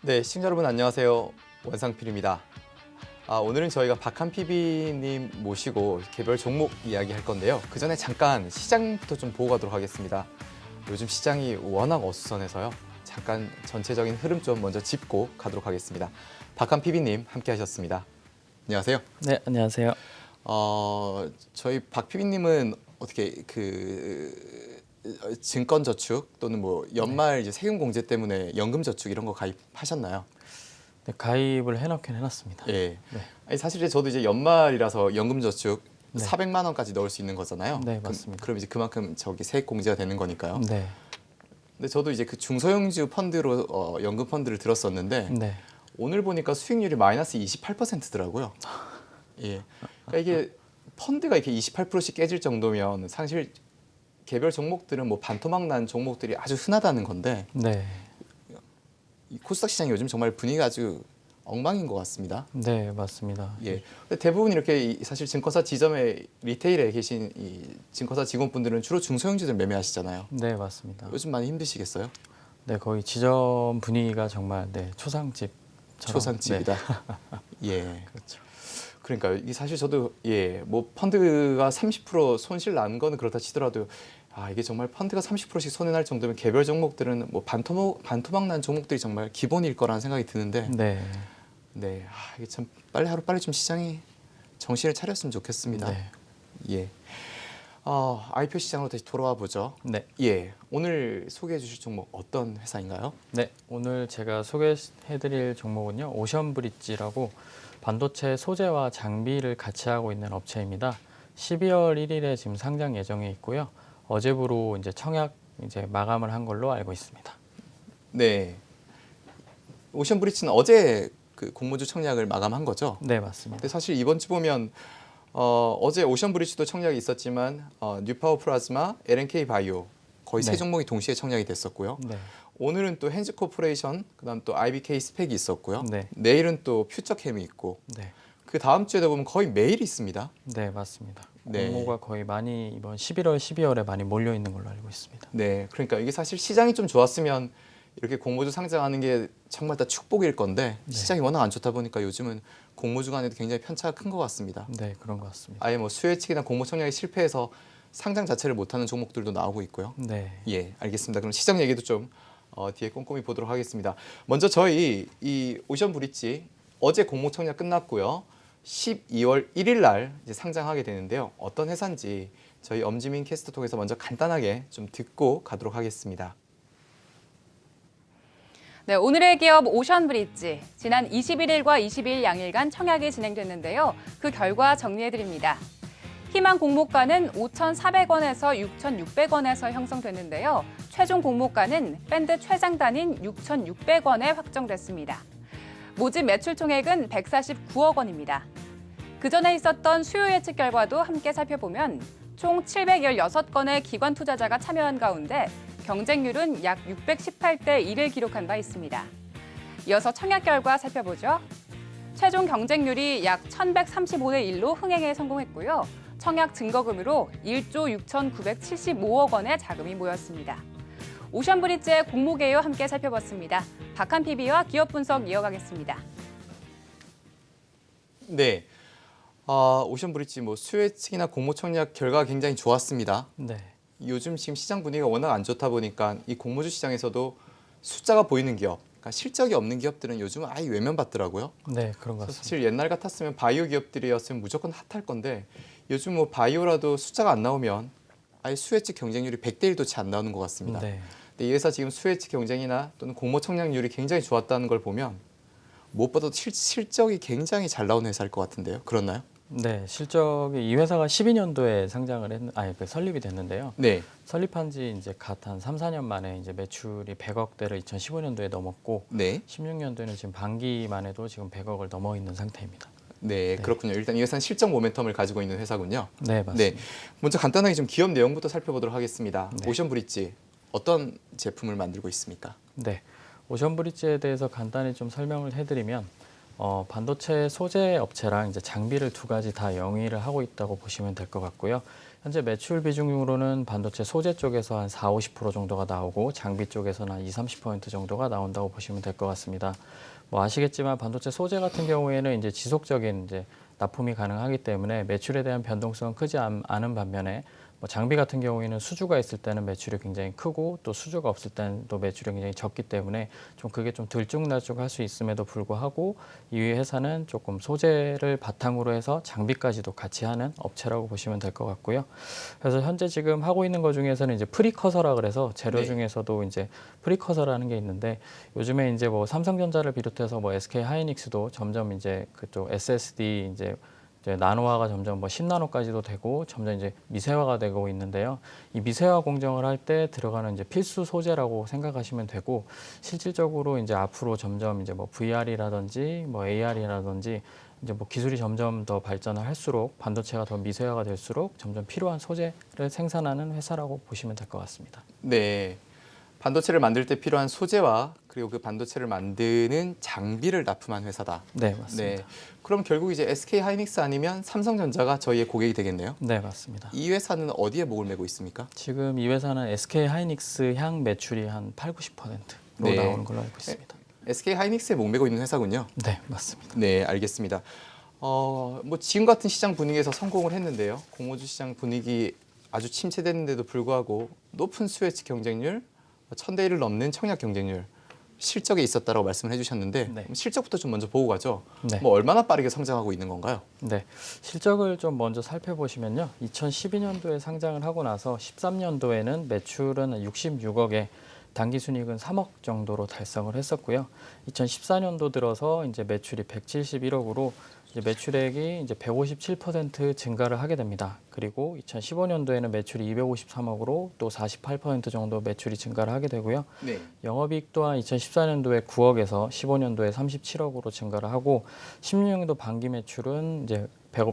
네, 시청자 여러분 안녕하세요. 원상필입니다. 오늘은 저희가 박한 PB님 모시고 개별 종목 이야기할 건데요. 그 전에 잠깐 시장부터 좀 보고 가도록 하겠습니다. 요즘 시장이 워낙 어수선해서요. 잠깐 전체적인 흐름 좀 먼저 짚고 가도록 하겠습니다. 박한 PB님 함께 하셨습니다. 안녕하세요. 네, 안녕하세요. 저희 박 PB님은 어떻게 증권저축 또는 뭐 연말 이제 세금공제 때문에 연금저축 이런 거 가입하셨나요? 네, 가입을 해놓긴 해놨습니다. 예. 네. 아니, 사실 저도 이제 연말이라서 연금저축 네. 400만 원까지 넣을 수 있는 거잖아요. 네, 맞습니다. 그럼 이제 그만큼 세액공제가 되는 거니까요. 네. 근데 저도 이제 그 중소형주 펀드로 연금 펀드를 들었었는데 네. 오늘 보니까 수익률이 마이너스 28%더라고요. 예. 그러니까 이게 펀드가 이렇게 28%씩 깨질 정도면 사실 개별 종목들은 뭐 반토막 난 종목들이 아주 흔하다는 건데 네. 이 코스닥 시장이 요즘 정말 분위기가 아주 엉망인 것 같습니다. 네, 맞습니다. 예. 근데 대부분 이렇게 사실 증권사 지점에 리테일에 계신 이 증권사 직원분들은 주로 중소형주들 매매하시잖아요. 네, 맞습니다. 요즘 많이 힘드시겠어요? 네, 거의 지점 분위기가 정말 초상집처럼. 초상집이다. 네. 예. 그렇죠. 그러니까 이게 사실 저도 뭐 펀드가 30% 손실 난 거는 그렇다 치더라도 이게 정말 펀드가 30%씩 손해 날 정도면 개별 종목들은 뭐 반토막 난 종목들이 정말 기본일 거라는 생각이 드는데 네. 이게 참 하루빨리 좀 시장이 정신을 차렸으면 좋겠습니다. 네. 예. IPO 시장으로 다시 돌아와 보죠. 네. 예. 오늘 소개해 주실 종목 어떤 회사인가요? 네, 오늘 제가 소개해드릴 종목은요, 오션브릿지라고 반도체 소재와 장비를 같이 하고 있는 업체입니다. 12월 1일에 지금 상장 예정에 있고요. 어제부로 이제 청약 마감을 한 걸로 알고 있습니다. 네. 오션브릿지는 어제 그 공모주 청약을 마감한 거죠? 네, 맞습니다. 근데 사실 이번 주 보면 어제 오션브릿지도 청약이 있었지만 뉴파워 플라즈마, LNK 바이오 거의 세 네. 종목이 동시에 청약이 됐었고요. 네. 오늘은 또 핸즈 코퍼레이션, 그다음 또 IBK 스펙이 있었고요. 네. 내일은 또 퓨처캠이 있고 네. 그 다음 주에도 보면 거의 매일 있습니다. 네, 맞습니다. 네. 공모가 거의 많이 이번 11월, 12월에 많이 몰려 있는 걸로 알고 있습니다. 네, 그러니까 이게 사실 시장이 좀 좋았으면 이렇게 공모주 상장하는 게 정말 다 축복일 건데 시장이 워낙 안 좋다 보니까 요즘은 공모주 간에도 굉장히 편차가 큰 것 같습니다. 네, 그런 것 같습니다. 아예 뭐 수요 예측이나 공모 청약이 실패해서 상장 자체를 못하는 종목들도 나오고 있고요. 네. 예, 알겠습니다. 그럼 시장 얘기도 좀 뒤에 꼼꼼히 보도록 하겠습니다. 먼저 저희 이 오션브릿지 어제 공모 청약 끝났고요. 12월 1일 날 이제 상장하게 되는데요. 어떤 회사인지 저희 엄지민 캐스터 통해서 먼저 간단하게 좀 듣고 가도록 하겠습니다. 네, 오늘의 기업 오션브릿지. 지난 21일과 22일 양일간 청약이 진행됐는데요. 그 결과 정리해드립니다. 희망 공모가는 5,400원에서 6,600원에서 형성됐는데요. 최종 공모가는 밴드 최장단인 6,600원에 확정됐습니다. 모집 매출 총액은 149억 원입니다. 그 전에 있었던 수요 예측 결과도 함께 살펴보면 총 716건의 기관 투자자가 참여한 가운데 경쟁률은 약 618대 1을 기록한 바 있습니다. 이어서 청약 결과 살펴보죠. 최종 경쟁률이 약 1,135대 1로 흥행에 성공했고요. 청약 증거금으로 1조 6,975억 원의 자금이 모였습니다. 오션브릿지의 공모 개요 함께 살펴봤습니다. 박한 PB와 기업 분석 이어가겠습니다. 네, 오션브릿지 뭐 수요 예측이나 공모 청약 결과가 굉장히 좋았습니다. 네. 요즘 지금 시장 분위기가 워낙 안 좋다 보니까 이 공모주 시장에서도 숫자가 보이는 기업, 그러니까 실적이 없는 기업들은 요즘은 아예 외면받더라고요. 네, 그런 것 같습니다. 사실 옛날 같았으면 바이오 기업들이었으면 무조건 핫할 건데 요즘 뭐 바이오라도 숫자가 안 나오면 아예 수혜측 경쟁률이 100대 1도 채 안 나오는 것 같습니다. 네. 근데 이 회사 지금 수혜측 경쟁이나 또는 공모 청약률이 굉장히 좋았다는 걸 보면 무엇보다도 실적이 굉장히 잘 나오는 회사일 것 같은데요. 그렇나요? 네, 실적이 이 회사가 12년도에 설립이 됐는데요. 네. 설립한 지 이제 갓 한 3, 4년 만에 이제 매출이 100억대를 2015년도에 넘었고 네. 16년도에는 지금 반기만 해도 지금 100억을 넘어 있는 상태입니다. 네, 그렇군요. 일단 이 회사는 실적 모멘텀을 가지고 있는 회사군요. 네, 맞습니다. 네, 먼저 간단하게 좀 기업 내용부터 살펴보도록 하겠습니다. 네. 오션브릿지 어떤 제품을 만들고 있습니까? 네, 오션브릿지에 대해서 간단히 좀 설명을 해드리면 반도체 소재 업체랑 이제 장비를 두 가지 다 영위를 하고 있다고 보시면 될 것 같고요. 현재 매출 비중으로는 반도체 소재 쪽에서 한 40~50% 정도가 나오고 장비 쪽에서는 한 20~30% 정도가 나온다고 보시면 될 것 같습니다. 뭐 아시겠지만 반도체 소재 같은 경우에는 이제 지속적인 이제 납품이 가능하기 때문에 매출에 대한 변동성은 크지 않은 반면에 뭐 장비 같은 경우에는 수주가 있을 때는 매출이 굉장히 크고 또 수주가 없을 때는 또 매출이 굉장히 적기 때문에 좀 그게 좀 들쭉날쭉할 수 있음에도 불구하고 이 회사는 조금 소재를 바탕으로 해서 장비까지도 같이 하는 업체라고 보시면 될 것 같고요. 그래서 현재 지금 하고 있는 것 중에서는 이제 프리커서라 그래서 재료 네. 중에서도 이제 프리커서라는 게 있는데 요즘에 이제 뭐 삼성전자를 비롯해서 뭐 SK 하이닉스도 점점 이제 그쪽 SSD 이제 나노화가 점점 뭐 10나노까지도 되고 점점 이제 미세화가 되고 있는데요. 이 미세화 공정을 할 때 들어가는 이제 필수 소재라고 생각하시면 되고 실질적으로 이제 앞으로 점점 이제 뭐 VR이라든지 뭐 AR이라든지 이제 뭐 기술이 점점 더 발전을 할수록 반도체가 더 미세화가 될수록 점점 필요한 소재를 생산하는 회사라고 보시면 될 것 같습니다. 네. 반도체를 만들 때 필요한 소재와 그리고 그 반도체를 만드는 장비를 납품한 회사다. 네, 맞습니다. 네. 그럼 결국 이제 SK 하이닉스 아니면 삼성전자가 저희의 고객이 되겠네요. 네, 맞습니다. 이 회사는 어디에 목을 메고 있습니까? 지금 이 회사는 SK 하이닉스 향 매출이 한 80~90%로 네. 나오는 걸로 알고 있습니다. SK 하이닉스에 목 메고 있는 회사군요. 네, 맞습니다. 네, 알겠습니다. 뭐 지금 같은 시장 분위기에서 성공을 했는데요. 공모주 시장 분위기 아주 침체됐는데도 불구하고 높은 수혜치 경쟁률, 1000대 1을 넘는 청약 경쟁률, 실적에 있었다라고 말씀을 해주셨는데 네. 실적부터 좀 먼저 보고 가죠. 네. 뭐 얼마나 빠르게 성장하고 있는 건가요? 네, 실적을 좀 먼저 살펴보시면요. 2012년도에 상장을 하고 나서 13년도에는 매출은 66억에 당기순이익은 3억 정도로 달성을 했었고요. 2014년도 들어서 이제 매출이 171억으로 이제 매출액이 이제 157% 증가를 하게 됩니다. 그리고 2015년도에는 매출이 253억으로 또 48% 정도 매출이 증가를 하게 되고요. 네. 영업이익 또한 2014년도에 9억에서 15년도에 37억으로 증가를 하고 16년도 반기 매출은 이제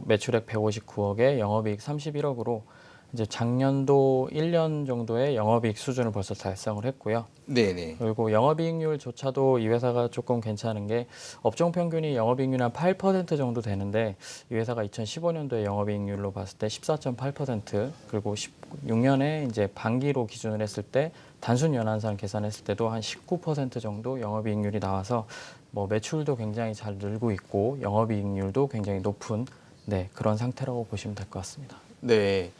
매출액 159억에 영업이익 31억으로 이제 작년도 1년 정도의 영업이익 수준을 벌써 달성을 했고요. 네네. 그리고 영업이익률조차도 이 회사가 조금 괜찮은 게 업종 평균이 영업이익률이 한 8% 정도 되는데 이 회사가 2015년도에 영업이익률로 봤을 때 14.8% 그리고 16년에 이제 반기로 기준을 했을 때 단순 연한산 계산했을 때도 한 19% 정도 영업이익률이 나와서 뭐 매출도 굉장히 잘 늘고 있고 영업이익률도 굉장히 높은 그런 상태라고 보시면 될 것 같습니다. 네.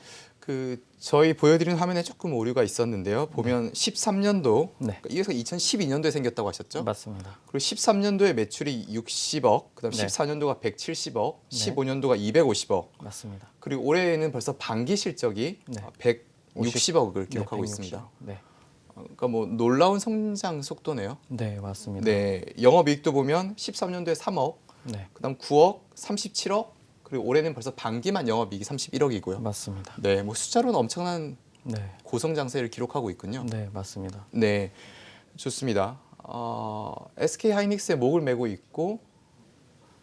저희 보여드리는 화면에 조금 오류가 있었는데요. 보면 13년도, 네. 이 회사가 2012년도에 생겼다고 하셨죠? 맞습니다. 그리고 13년도에 매출이 60억, 그다음 네. 14년도가 170억, 네. 15년도가 250억, 맞습니다. 그리고 올해는 벌써 반기 실적이 네. 160억을 기록하고 160억. 있습니다. 네. 그러니까 뭐 놀라운 성장 속도네요. 네, 맞습니다. 네, 영업이익도 보면 13년도에 3억, 네, 그다음 9억, 37억, 그리고 올해는 벌써 반기만 영업이익이 31억이고요. 맞습니다. 네, 뭐 숫자로는 엄청난 네, 고성장세를 기록하고 있군요. 네, 맞습니다. 네, 좋습니다. SK 하이닉스에 목을 메고 있고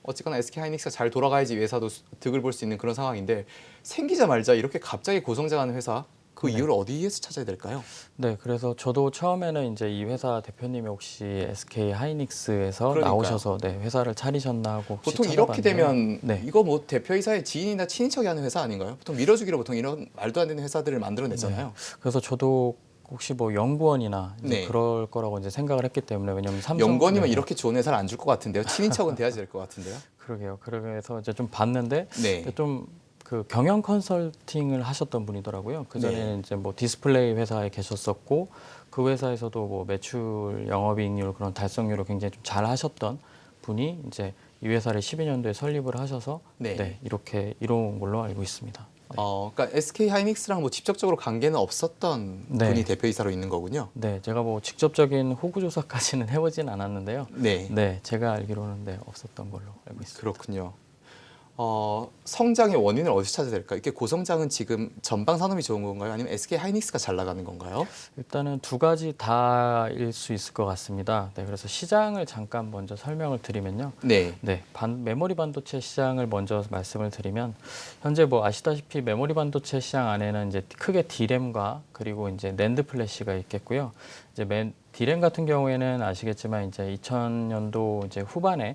어쨌거나 SK 하이닉스가 잘 돌아가야지 이 회사도 득을 볼 수 있는 그런 상황인데 생기자마자 이렇게 갑자기 고성장하는 회사 그 네. 이유를 어디에서 찾아야 될까요? 네, 그래서 저도 처음에는 이제 이 회사 대표님이 혹시 SK 하이닉스에서 그러니까요. 나오셔서 회사를 차리셨나 하고 혹시 보통 이렇게 찾아봤는데요. 되면 네. 이거 뭐 대표이사의 지인이나 친인척이 하는 회사 아닌가요? 보통 밀어주기로 보통 이런 말도 안 되는 회사들을 만들어내잖아요. 그래서 저도 혹시 뭐 연구원이나 이제 네. 그럴 거라고 이제 생각을 했기 때문에 왜냐면 삼성 연구원이면 네. 이렇게 좋은 회사를 안 줄 것 같은데요. 친인척은 돼야지 될 것 같은데요. 그러게요. 그래서 이제 좀 봤는데 네. 좀 그 경영 컨설팅을 하셨던 분이더라고요. 그 전에는 네. 이제 뭐 디스플레이 회사에 계셨었고 그 회사에서도 뭐 매출, 영업이익률 그런 달성률을 굉장히 좀 잘 하셨던 분이 이제 이 회사를 12년도에 설립을 하셔서 네. 이렇게 이뤄온 걸로 알고 있습니다. 네. 그러니까 SK 하이닉스랑 뭐 직접적으로 관계는 없었던 네. 분이 대표이사로 있는 거군요. 네, 제가 뭐 직접적인 호구 조사까지는 해보진 않았는데요. 네. 네, 제가 알기로는 없었던 걸로 알고 있습니다. 그렇군요. 성장의 원인을 어디서 찾아야 될까요? 이렇게 고성장은 지금 전방 산업이 좋은 건가요? 아니면 SK 하이닉스가 잘 나가는 건가요? 일단은 두 가지 다일 수 있을 것 같습니다. 네, 그래서 시장을 잠깐 먼저 설명을 드리면요. 네. 네, 메모리 반도체 시장을 먼저 말씀을 드리면 현재 뭐 아시다시피 메모리 반도체 시장 안에는 이제 크게 D램과 그리고 이제 낸드 플래시가 있겠고요. 이제 D램 같은 경우에는 아시겠지만 이제 2000년도 이제 후반에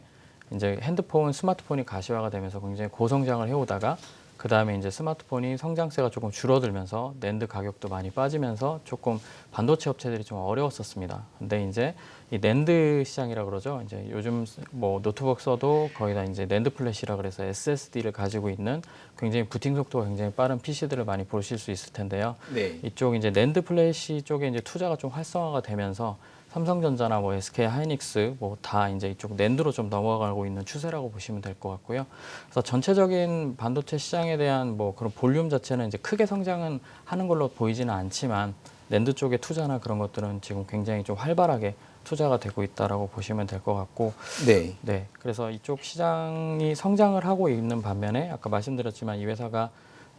이제 핸드폰, 스마트폰이 가시화가 되면서 굉장히 고성장을 해오다가 그 다음에 이제 스마트폰이 성장세가 조금 줄어들면서 낸드 가격도 많이 빠지면서 조금 반도체 업체들이 좀 어려웠었습니다. 근데 이제 이 낸드 시장이라 그러죠. 이제 요즘 뭐 노트북 써도 거의 다 이제 낸드 플래시라 그래서 SSD를 가지고 있는 굉장히 부팅 속도가 굉장히 빠른 PC들을 많이 보실 수 있을 텐데요. 네. 이쪽 이제 낸드 플래시 쪽에 이제 투자가 좀 활성화가 되면서 삼성전자나 뭐 SK 하이닉스 뭐 다 이제 이쪽 낸드로 좀 넘어가고 있는 추세라고 보시면 될 것 같고요. 그래서 전체적인 반도체 시장에 대한 뭐 그런 볼륨 자체는 이제 크게 성장은 하는 걸로 보이지는 않지만 낸드 쪽의 투자나 그런 것들은 지금 굉장히 좀 활발하게 투자가 되고 있다라고 보시면 될 것 같고, 네. 네, 그래서 이쪽 시장이 성장을 하고 있는 반면에 아까 말씀드렸지만 이 회사가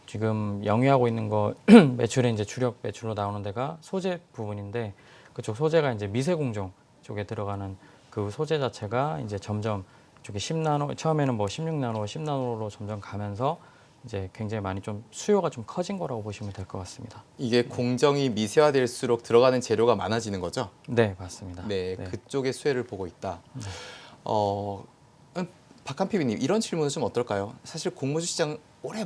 지금 영위하고 있는 거 매출의 이제 주력 매출로 나오는 데가 소재 부분인데 그쪽 소재가 이제 미세 공정 쪽에 들어가는 그 소재 자체가 이제 점점 이쪽에 10나노 처음에는 뭐 16나노, 10나노로 점점 가면서 이제 굉장히 많이 좀 수요가 좀 커진 거라고 보시면 될 것 같습니다. 이게 공정이 미세화될수록 들어가는 재료가 많아지는 거죠? 네, 맞습니다. 네, 그쪽의 수혜를 보고 있다. 박한 PB님 이런 질문은 좀 어떨까요? 사실 공모주 시장 오래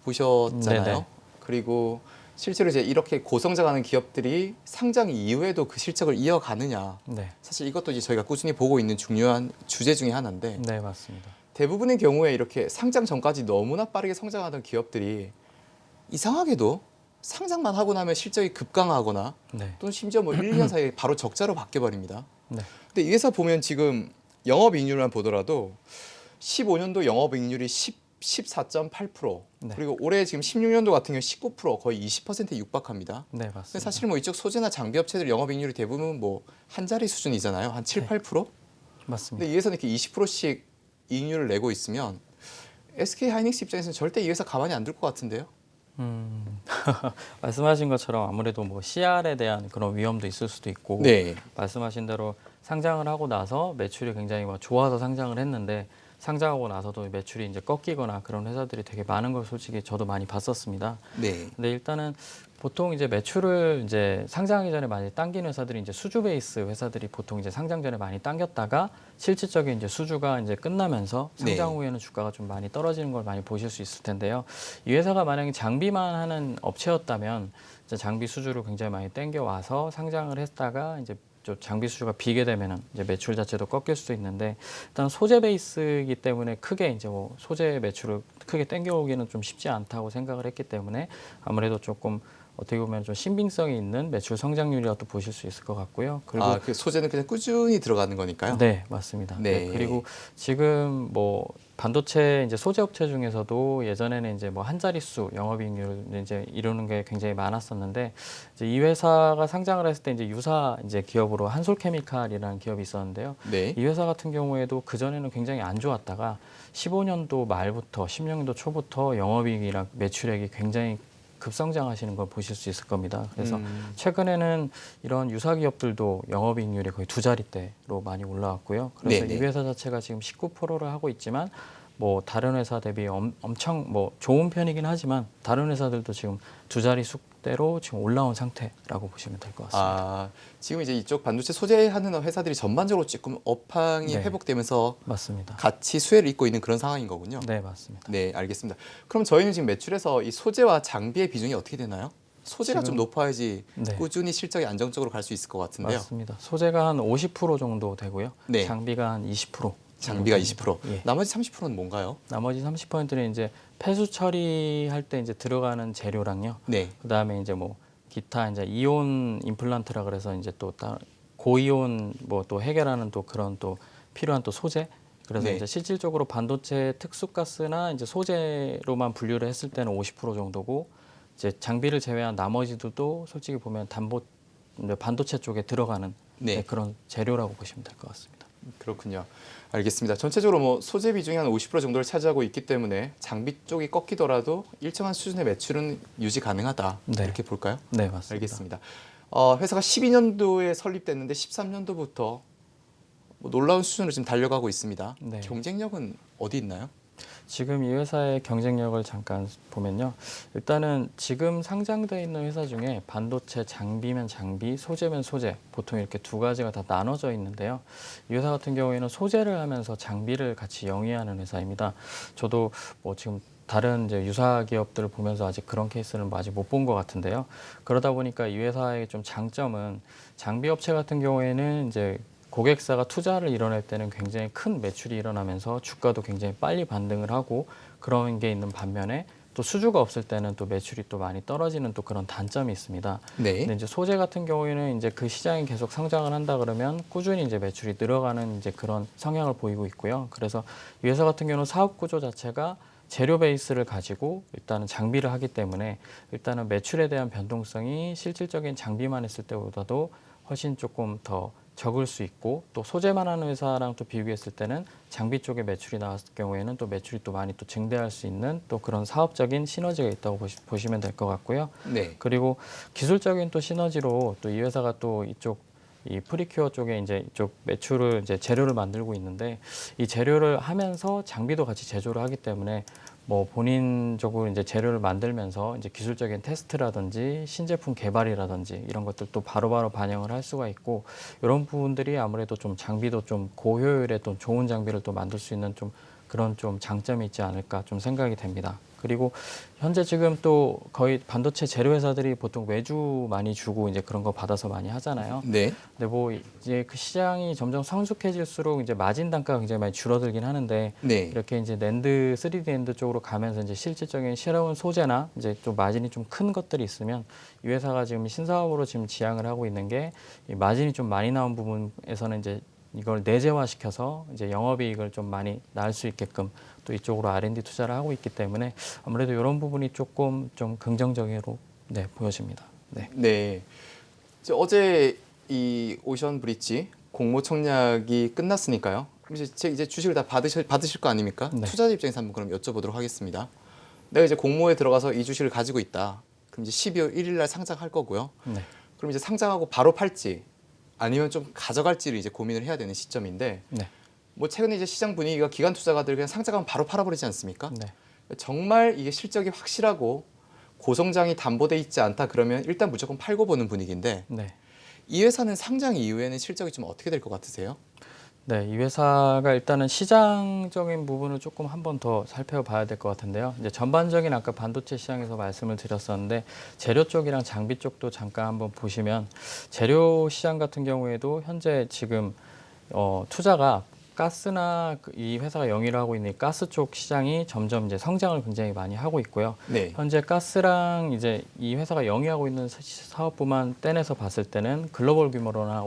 보셨잖아요. 네네. 그리고 실제로 이제 이렇게 고성장하는 기업들이 상장 이후에도 그 실적을 이어가느냐. 네, 사실 이것도 이제 저희가 꾸준히 보고 있는 중요한 주제 중에 하나인데 네, 맞습니다. 대부분의 경우에 이렇게 상장 전까지 너무나 빠르게 성장하던 기업들이 이상하게도 상장만 하고 나면 실적이 급강하거나 네, 또는 심지어 뭐 1, 2년 사이에 바로 적자로 바뀌어버립니다. 네, 근데 이 회사 보면 지금 영업이익률만 보더라도 15년도 영업이익률이 14.8%, 네. 그리고 올해 지금 16년도 같은 경우 19%, 거의 20%에 육박합니다. 네, 근데 맞습니다. 사실 뭐 이쪽 소재나 장비 업체들 영업이익률이 대부분 뭐 한 자리 수준이잖아요. 한 7, 네. 8%? 맞습니다. 근데 이 회사는 이렇게 20%씩 이익률을 내고 있으면 SK 하이닉스 입장에서는 절대 이 회사 가만히 안 둘 것 같은데요. 말씀하신 것처럼 아무래도 뭐 CR에 대한 그런 위험도 있을 수도 있고 네. 말씀하신 대로 상장을 하고 나서 매출이 굉장히 막 좋아서 상장을 했는데 상장하고 나서도 매출이 이제 꺾이거나 그런 회사들이 되게 많은 걸 솔직히 저도 많이 봤었습니다. 네. 근데 일단은 보통 이제 매출을 이제 상장하기 전에 많이 당긴 회사들이 이제 수주 베이스 회사들이 보통 이제 상장 전에 많이 당겼다가 실질적인 이제 수주가 이제 끝나면서 상장 네. 후에는 주가가 좀 많이 떨어지는 걸 많이 보실 수 있을 텐데요. 이 회사가 만약에 장비만 하는 업체였다면 이제 장비 수주를 굉장히 많이 땡겨 와서 상장을 했다가 이제 장비 수주가 비게 되면은 이제 매출 자체도 꺾일 수도 있는데 일단 소재 베이스이기 때문에 크게 이제 뭐 소재 매출을 크게 땡겨오기는 좀 쉽지 않다고 생각을 했기 때문에 아무래도 조금 어떻게 보면 좀 신빙성이 있는 매출 성장률이라고 보실 수 있을 것 같고요. 그리고 그 소재는 그냥 꾸준히 들어가는 거니까요. 네, 맞습니다. 네. 네, 그리고 지금 뭐 반도체 이제 소재 업체 중에서도 예전에는 이제 뭐 한 자릿수 영업이익률 이제 이루는 게 굉장히 많았었는데 이제 이 회사가 상장을 했을 때 이제 유사 이제 기업으로 한솔케미칼이라는 기업이 있었는데요. 네. 이 회사 같은 경우에도 그 전에는 굉장히 안 좋았다가 15년도 말부터 16년도 초부터 영업이익이랑 매출액이 굉장히 급성장하시는 걸 보실 수 있을 겁니다. 그래서 최근에는 이런 유사 기업들도 영업이익률이 거의 두 자릿대로 많이 올라왔고요. 그래서 네네. 이 회사 자체가 지금 19%를 하고 있지만 뭐 다른 회사 대비 엄청 뭐 좋은 편이긴 하지만 다른 회사들도 지금 두 자리 숫대로 지금 올라온 상태라고 보시면 될 것 같습니다. 지금 이제 이쪽 반도체 소재하는 회사들이 전반적으로 조금 업황이 네. 회복되면서 맞습니다. 같이 수혜를 입고 있는 그런 상황인 거군요. 네, 맞습니다. 네, 알겠습니다. 그럼 저희는 지금 매출에서 이 소재와 장비의 비중이 어떻게 되나요? 소재가 좀 지금- 높아야지 네. 꾸준히 실적이 안정적으로 갈 수 있을 것 같은데요. 맞습니다. 소재가 한 50% 정도 되고요. 네. 장비가 한 20%. 장비가 20%, 예. 나머지 30%는 뭔가요? 나머지 30%는 이제 폐수 처리할 때 이제 들어가는 재료랑요. 네, 그다음에 이제 뭐 기타 이제 이온 임플란트라 그래서 이제 또 고이온 뭐 또 해결하는 또 그런 또 필요한 또 소재. 그래서 네. 이제 실질적으로 반도체 특수가스나 이제 소재로만 분류를 했을 때는 50% 정도고 이제 장비를 제외한 나머지도 솔직히 보면 반도체 쪽에 들어가는 네. 그런 재료라고 보시면 될 것 같습니다. 그렇군요. 알겠습니다. 전체적으로 뭐 소재 비중이 한 50% 정도를 차지하고 있기 때문에 장비 쪽이 꺾이더라도 일정한 수준의 매출은 유지 가능하다. 네. 이렇게 볼까요? 네, 맞습니다. 알겠습니다. 회사가 12년도에 설립됐는데 13년도부터 뭐 놀라운 수준으로 지금 달려가고 있습니다. 네. 경쟁력은 어디 있나요? 지금 이 회사의 경쟁력을 잠깐 보면요. 일단은 지금 상장되어 있는 회사 중에 반도체 장비면 장비, 소재면 소재, 보통 이렇게 두 가지가 다 나눠져 있는데요. 이 회사 같은 경우에는 소재를 하면서 장비를 같이 영위하는 회사입니다. 저도 뭐 지금 다른 이제 유사 기업들을 보면서 아직 그런 케이스는 아직 못 본 것 같은데요. 그러다 보니까 이 회사의 좀 장점은 장비 업체 같은 경우에는 이제 고객사가 투자를 이뤄낼 때는 굉장히 큰 매출이 일어나면서 주가도 굉장히 빨리 반등을 하고 그런 게 있는 반면에 또 수주가 없을 때는 또 매출이 또 많이 떨어지는 또 그런 단점이 있습니다. 네. 근데 이제 소재 같은 경우에는 이제 그 시장이 계속 성장을 한다 그러면 꾸준히 이제 매출이 늘어가는 이제 그런 성향을 보이고 있고요. 그래서 이 회사 같은 경우는 사업 구조 자체가 재료 베이스를 가지고 일단은 장비를 하기 때문에 일단은 매출에 대한 변동성이 실질적인 장비만 했을 때보다도 훨씬 조금 더 적을 수 있고 또 소재만 하는 회사랑 또 비교했을 때는 장비 쪽에 매출이 나왔을 경우에는 또 매출이 또 많이 또 증대할 수 있는 또 그런 사업적인 시너지가 있다고 보시면 될 것 같고요. 네. 그리고 기술적인 또 시너지로 또 이 회사가 또 이쪽 이 프리큐어 쪽에 이제 이쪽 매출을 이제 재료를 만들고 있는데 이 재료를 하면서 장비도 같이 제조를 하기 때문에 뭐 본인적으로 이제 재료를 만들면서 이제 기술적인 테스트라든지 신제품 개발이라든지 이런 것들도 바로바로 반영을 할 수가 있고 이런 부분들이 아무래도 좀 장비도 좀 고효율의 또 좋은 장비를 또 만들 수 있는 좀 그런 좀 장점이 있지 않을까 좀 생각이 됩니다. 그리고 현재 지금 또 거의 반도체 재료 회사들이 보통 외주 많이 주고 이제 그런 거 받아서 많이 하잖아요. 네. 근데 뭐 이제 그 시장이 점점 성숙해질수록 이제 마진 단가가 굉장히 많이 줄어들긴 하는데 네. 이렇게 이제 낸드, 3D 낸드 쪽으로 가면서 이제 실질적인 새로운 소재나 이제 좀 마진이 좀 큰 것들이 있으면 이 회사가 지금 신사업으로 지금 지향을 하고 있는 게 이 마진이 좀 많이 나온 부분에서는 이제 이걸 내재화시켜서 이제 영업이익을 좀 많이 낳을 수 있게끔 또 이쪽으로 R&D 투자를 하고 있기 때문에 아무래도 이런 부분이 조금 좀 긍정적으로 네, 보여집니다. 네. 네. 어제 이 오션 브릿지 공모 청약이 끝났으니까요. 그럼 이제 주식을 다 받으실 거 아닙니까? 네. 투자자 입장에서 한번 그럼 여쭤보도록 하겠습니다. 내가 이제 공모에 들어가서 이 주식을 가지고 있다. 그럼 이제 12월 1일 날 상장할 거고요. 네. 그럼 이제 상장하고 바로 팔지 아니면 좀 가져갈지를 이제 고민을 해야 되는 시점인데 네. 뭐 최근에 이제 시장 분위기가 기관 투자가들 그냥 상장하면 바로 팔아버리지 않습니까? 네. 정말 이게 실적이 확실하고 고성장이 담보돼 있지 않다 그러면 일단 무조건 팔고 보는 분위기인데 네. 이 회사는 상장 이후에는 실적이 좀 어떻게 될 것 같으세요? 네, 이 회사가 일단은 시장적인 부분을 조금 한 번 더 살펴봐야 될 것 같은데요. 이제 전반적인 아까 반도체 시장에서 말씀을 드렸었는데 재료 쪽이랑 장비 쪽도 잠깐 한번 보시면 재료 시장 같은 경우에도 현재 지금 투자가 가스나 이 회사가 영위를 하고 있는 가스 쪽 시장이 점점 이제 성장을 굉장히 많이 하고 있고요. 네. 현재 가스랑 이제 이 회사가 영위하고 있는 사업부만 떼내서 봤을 때는 글로벌 규모로는 한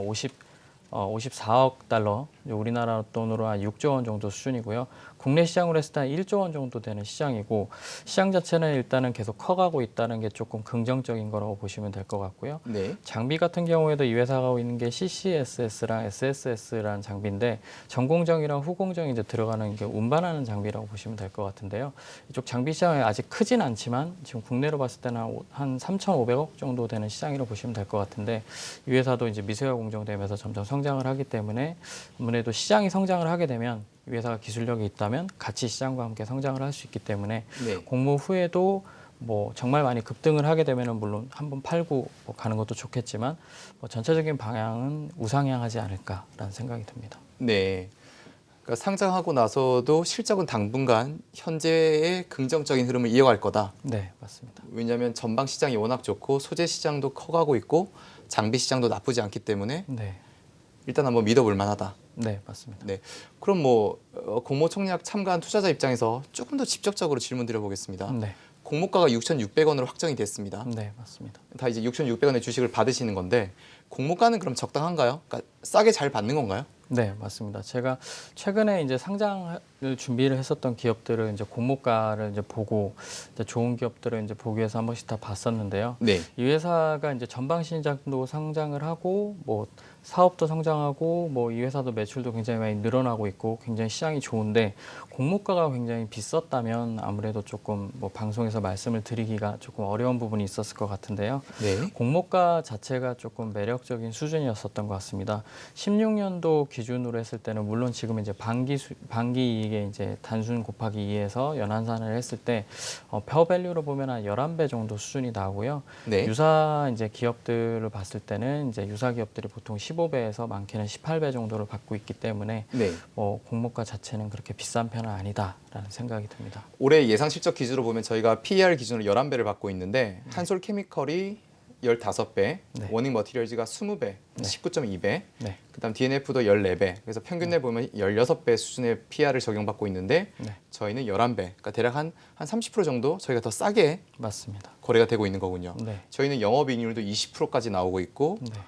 54억 달러, 우리나라 돈으로 한 6조 원 정도 수준이고요. 국내 시장으로 했을 때 한 1조 원 정도 되는 시장이고 시장 자체는 일단은 계속 커가고 있다는 게 조금 긍정적인 거라고 보시면 될 것 같고요. 네. 장비 같은 경우에도 이 회사가 하고 있는 게 CCSS랑 SSS라는 장비인데 전공정이랑 후공정이 이제 들어가는 게 운반하는 장비라고 보시면 될 것 같은데요. 이쪽 장비 시장이 아직 크진 않지만 지금 국내로 봤을 때는 한 3,500억 정도 되는 시장이라고 보시면 될 것 같은데 이 회사도 이제 미세화 공정되면서 점점 성장을 하기 때문에 아무래도 시장이 성장을 하게 되면 이 회사가 기술력이 있다면 같이 시장과 함께 성장을 할 수 있기 때문에 네. 공모 후에도 뭐 정말 많이 급등을 하게 되면은 물론 한번 팔고 뭐 가는 것도 좋겠지만 뭐 전체적인 방향은 우상향하지 않을까라는 생각이 듭니다. 네. 그러니까 상장하고 나서도 실적은 당분간 현재의 긍정적인 흐름을 이어갈 거다. 네, 맞습니다. 왜냐하면 전방 시장이 워낙 좋고 소재 시장도 커가고 있고 장비 시장도 나쁘지 않기 때문에 네, 일단 한번 믿어볼 만하다. 네, 맞습니다. 네. 그럼 뭐 공모 청약 참가한 투자자 입장에서 조금 더 직접적으로 질문 드려보겠습니다. 네, 공모가가 6,600원으로 확정이 됐습니다. 네, 맞습니다. 다 이제 6,600원의 주식을 받으시는 건데 공모가는 그럼 적당한가요? 그러니까 싸게 잘 받는 건가요? 네, 맞습니다. 제가 최근에 이제 상장을 준비를 했었던 기업들을 이제 공모가를 이제 보고 이제 좋은 기업들을 이제 보기 위해서 한 번씩 다 봤었는데요. 네. 이 회사가 이제 전방 시장도 상장을 하고 뭐 사업도 성장하고 뭐 이 회사도 매출도 굉장히 많이 늘어나고 있고 굉장히 시장이 좋은데 공모가가 굉장히 비쌌다면 아무래도 조금 뭐 방송에서 말씀을 드리기가 조금 어려운 부분이 있었을 것 같은데요. 네. 공모가 자체가 조금 매력적인 수준이었었던 것 같습니다. 16년도 기준으로 했을 때는 물론 지금 이제 반기 이게 이제 단순 곱하기 2에서 연환산을 했을 때 페어밸류로 보면 한 11배 정도 수준이 나오고요. 네. 유사 이제 기업들을 봤을 때는 이제 유사 기업들이 보통 15배에서 많게는 18배 정도를 받고 있기 때문에 네. 뭐 공모가 자체는 그렇게 비싼 편은 아니다라는 생각이 듭니다. 올해 예상 실적 기준으로 보면 저희가 PER 기준으로 11배를 받고 있는데 한솔 케미컬이 15배, 네. 워닝 머티리얼즈가 20배, 네. 19.2배, 네. 그다음 DNF도 14배. 그래서 평균 내 보면 16배 수준의 PER을 적용받고 있는데 네. 저희는 11배. 그러니까 대략 한 30% 정도 저희가 더 싸게 맞습니다. 거래가 되고 있는 거군요. 네. 저희는 영업이익률도 20%까지 나오고 있고 네.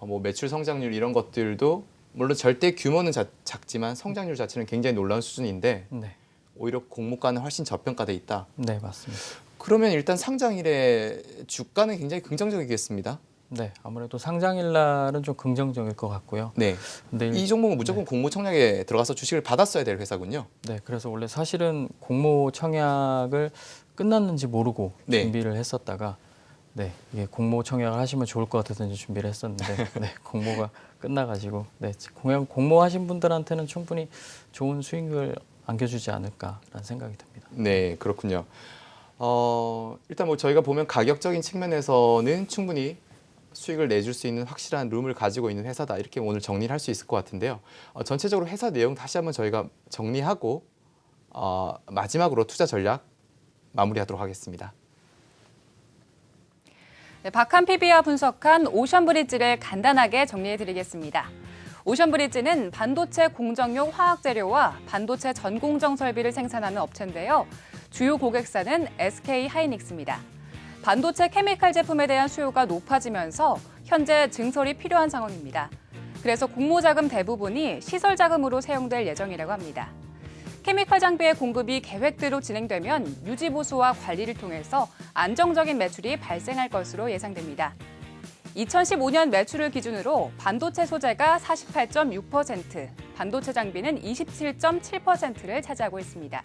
뭐 매출 성장률 이런 것들도 물론 절대 규모는 작지만 성장률 자체는 굉장히 놀라운 수준인데 네. 오히려 공모가는 훨씬 저평가돼 있다. 네, 맞습니다. 그러면 일단 상장일에 주가는 굉장히 긍정적이겠습니다. 네, 아무래도 상장일 날은 좀 긍정적일 것 같고요. 네. 근데 이 종목은 무조건 공모 청약에 들어가서 주식을 받았어야 될 회사군요. 네, 그래서 원래 사실은 공모 청약을 끝났는지 모르고 네. 준비를 했었다가 네, 이게 공모 청약을 하시면 좋을 것 같아서 이제 준비를 했었는데 네, 공모가 끝나가지고 네, 공모하신 분들한테는 충분히 좋은 수익을 안겨주지 않을까라는 생각이 듭니다. 네, 그렇군요. 일단 뭐 저희가 보면 가격적인 측면에서는 충분히 수익을 내줄 수 있는 확실한 룸을 가지고 있는 회사다. 이렇게 오늘 정리를 할 수 있을 것 같은데요. 전체적으로 회사 내용 다시 한번 저희가 정리하고 마지막으로 투자 전략 마무리하도록 하겠습니다. 네, 박한 PB와 분석한 오션브리지를 간단하게 정리해드리겠습니다. 오션브리지는 반도체 공정용 화학재료와 반도체 전공정 설비를 생산하는 업체인데요. 주요 고객사는 SK 하이닉스입니다. 반도체 케미칼 제품에 대한 수요가 높아지면서 현재 증설이 필요한 상황입니다. 그래서 공모자금 대부분이 시설 자금으로 사용될 예정이라고 합니다. 케미칼 장비의 공급이 계획대로 진행되면 유지 보수와 관리를 통해서 안정적인 매출이 발생할 것으로 예상됩니다. 2015년 매출을 기준으로 반도체 소재가 48.6%, 반도체 장비는 27.7%를 차지하고 있습니다.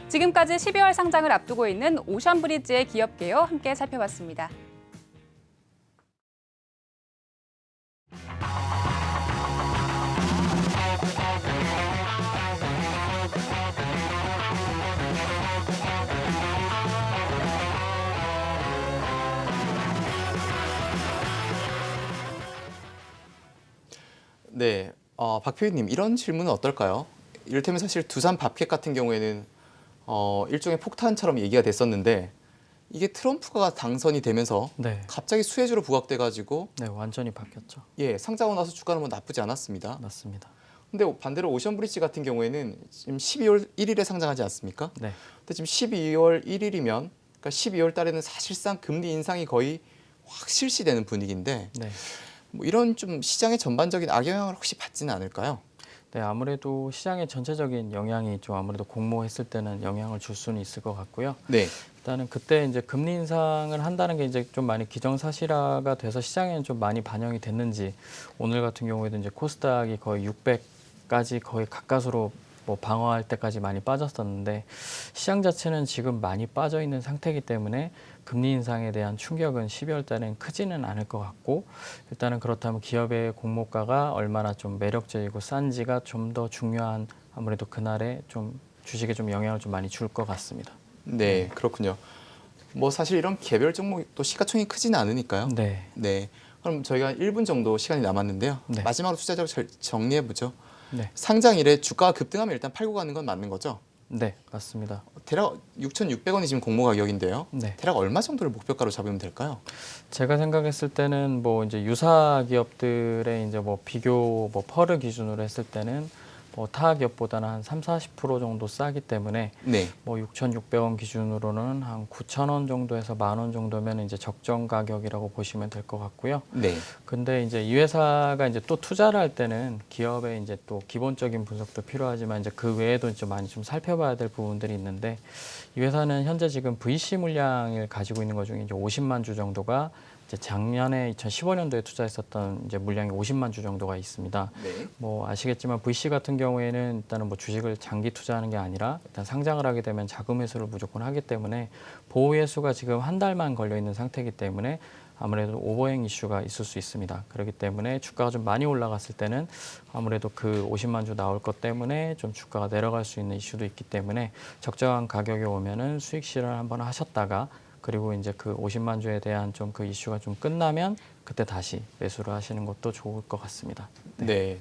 지금까지 12월 상장을 앞두고 있는 오션브리지의 기업 개요 함께 살펴봤습니다. 네, 박 PD님 이런 질문은 어떨까요? 이를테면 사실 두산 밥켓 같은 경우에는 일종의 폭탄처럼 얘기가 됐었는데 이게 트럼프가 당선이 되면서 네, 갑자기 수혜주로 부각돼가지고 네, 완전히 바뀌었죠. 상장하고 나서 주가는 뭐 나쁘지 않았습니다. 맞습니다. 근데 반대로 오션브리지 같은 경우에는 지금 12월 1일에 상장하지 않습니까? 네, 근데 지금 12월 1일이면 그러니까 12월 달에는 사실상 금리 인상이 거의 확 실시되는 분위기인데 네. 뭐 이런 좀 시장의 전반적인 악영향을 혹시 받지는 않을까요? 네, 아무래도 시장의 전체적인 영향이 좀 아무래도 공모했을 때는 영향을 줄 수는 있을 것 같고요. 네. 일단은 그때 이제 금리 인상을 한다는 게 이제 좀 많이 기정사실화가 돼서 시장에는 좀 많이 반영이 됐는지 오늘 같은 경우에도 이제 코스닥이 거의 600까지 거의 가까스로 뭐 방어할 때까지 많이 빠졌었는데 시장 자체는 지금 많이 빠져 있는 상태이기 때문에 금리 인상에 대한 충격은 12월 달엔 크지는 않을 것 같고 일단은 그렇다면 기업의 공모가가 얼마나 좀 매력적이고 싼지가 좀 더 중요한 아무래도 그날에 좀 주식에 좀 영향을 좀 많이 줄 것 같습니다. 네, 그렇군요. 뭐 사실 이런 개별 종목도 시가총이 크지는 않으니까요. 네. 네. 그럼 저희가 1분 정도 시간이 남았는데요. 네. 마지막으로 투자적 정리해 보죠. 네. 상장 이래 주가가 급등하면 일단 팔고 가는 건 맞는 거죠? 네, 맞습니다. 대략 6,600원이 지금 공모 가격인데요. 네. 대략 얼마 정도를 목표가로 잡으면 될까요? 제가 생각했을 때는 뭐 이제 유사 기업들의 이제 뭐 비교 뭐 펄을 기준으로 했을 때는 뭐 타 기업보다는 한 30-40% 정도 싸기 때문에 네. 뭐 6,600원 기준으로는 한 9,000원 정도에서 10,000원 정도면 이제 적정 가격이라고 보시면 될 것 같고요. 네. 근데 이제 이 회사가 이제 또 투자를 할 때는 기업의 이제 또 기본적인 분석도 필요하지만 이제 그 외에도 좀 많이 좀 살펴봐야 될 부분들이 있는데 이 회사는 현재 지금 VC 물량을 가지고 있는 것 중에 이제 50만 주 정도가 이제 작년에 2015년도에 투자했었던 이제 물량이 50만 주 정도가 있습니다. 네. 뭐 아시겠지만 VC 같은 경우에는 일단은 뭐 주식을 장기 투자하는 게 아니라 일단 상장을 하게 되면 자금 회수를 무조건 하기 때문에 보호 예수가 지금 한 달만 걸려 있는 상태이기 때문에 아무래도 오버행 이슈가 있을 수 있습니다. 그렇기 때문에 주가가 좀 많이 올라갔을 때는 아무래도 그 50만 주 나올 것 때문에 좀 주가가 내려갈 수 있는 이슈도 있기 때문에 적정한 가격에 오면은 수익 실현 한번 하셨다가 그리고 이제 그 50만 주에 대한 좀 그 이슈가 좀 끝나면 그때 다시 매수를 하시는 것도 좋을 것 같습니다. 네.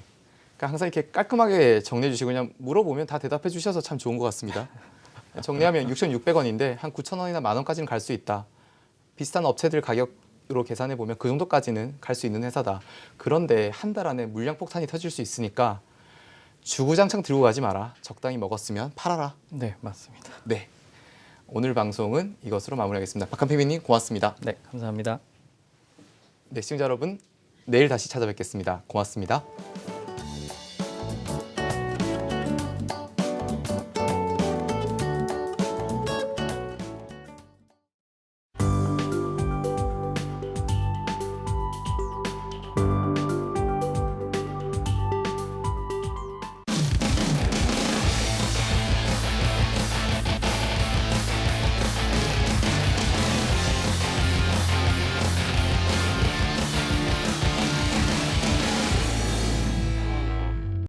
그러니까 항상 이렇게 깔끔하게 정리해 주시고 그냥 물어보면 다 대답해 주셔서 참 좋은 것 같습니다. 정리하면 6,600원인데 한 9,000원이나 10,000원까지는 갈 수 있다. 비슷한 업체들 가격으로 계산해 보면 그 정도까지는 갈 수 있는 회사다. 그런데 한 달 안에 물량 폭탄이 터질 수 있으니까 주구장창 들고 가지 마라. 적당히 먹었으면 팔아라. 네, 맞습니다. 네. 오늘 방송은 이것으로 마무리하겠습니다. 박한 PB님 고맙습니다. 네, 감사합니다. 네, 시청자 여러분 내일 다시 찾아뵙겠습니다. 고맙습니다.